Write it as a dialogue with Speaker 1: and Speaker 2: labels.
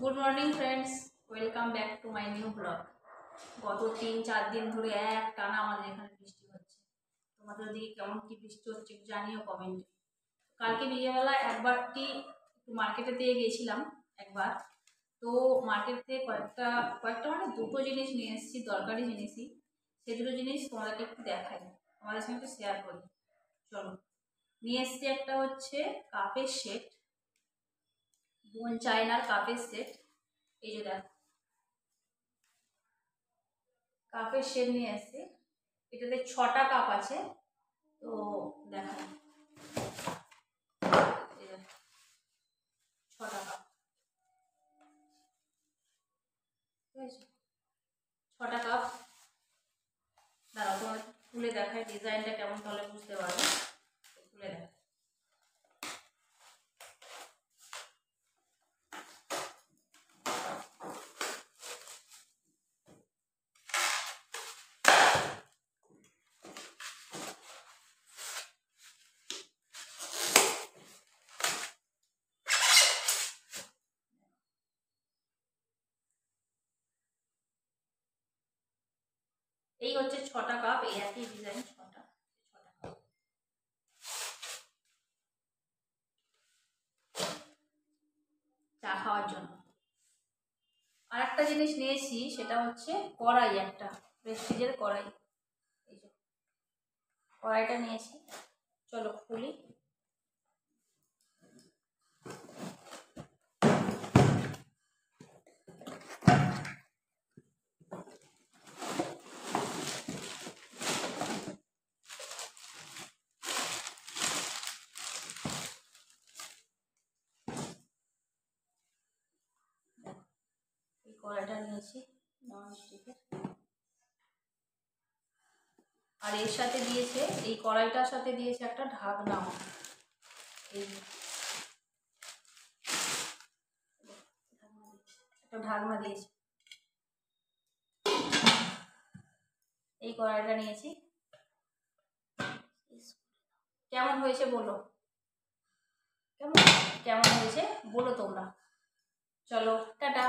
Speaker 1: Good morning friends, welcome back to my new blog. গত 3-4 দিন ধরে এক টানা আমাদের এখানে বৃষ্টি হচ্ছে। তোমাদের দিকে কেমন কি বৃষ্টি হচ্ছে জানিও কমেন্টে। কালকে বিকেলবেলা একবারটি মার্কেটে দিয়ে গেছিলাম একবার। তো মার্কেট থেকে কয়েকটা মানে দুটো জিনিস নিয়ে এসেছি, দরকারি জিনিসই। সেই দুটো জিনিস তোমাদেরকে একটু দেখাই, তোমাদের সঙ্গে একটু শেয়ার করি। চলো, নিয়ে এসেছি একটা হচ্ছে কাপের সেট, বোন চায়নার কাপের সেট। এই যে দেখো, কাপের সেট নিয়ে এসেছি। এটাতে 6টা কাপ আছে। তো দেখো, 6টা কাপ, ঠিক আছে? 6টা কাপ। দাঁড়াও, তোমার খুলে দেখায় ডিজাইনটা কেমন, তাহলে বুঝতে পারবে। খুলে দেখ। এই হচ্ছে 6টা কাপ, এই একই ডিজাইন 6টা কাপ চা খাওয়ার জন্য। আর একটা জিনিস নিয়েছি, সেটা হচ্ছে কড়াই, একটা প্রেস্টিজের কড়াই। এই যে কড়াইটা নিয়েছি, চলো খুলি। এই কড়াইটা নিয়েছি ননস্টিকের, আর এর সাথে দিয়েছে, এই কড়াইটার সাথে দিয়েছে একটা ঢাকনা। এই একটা ঢাকনা দিয়েছে। এই কড়াইটা নিয়েছি। কেমন হয়েছে বলো, কেমন কেমন হয়েছে বলো তোমরা। চলো, টাটা।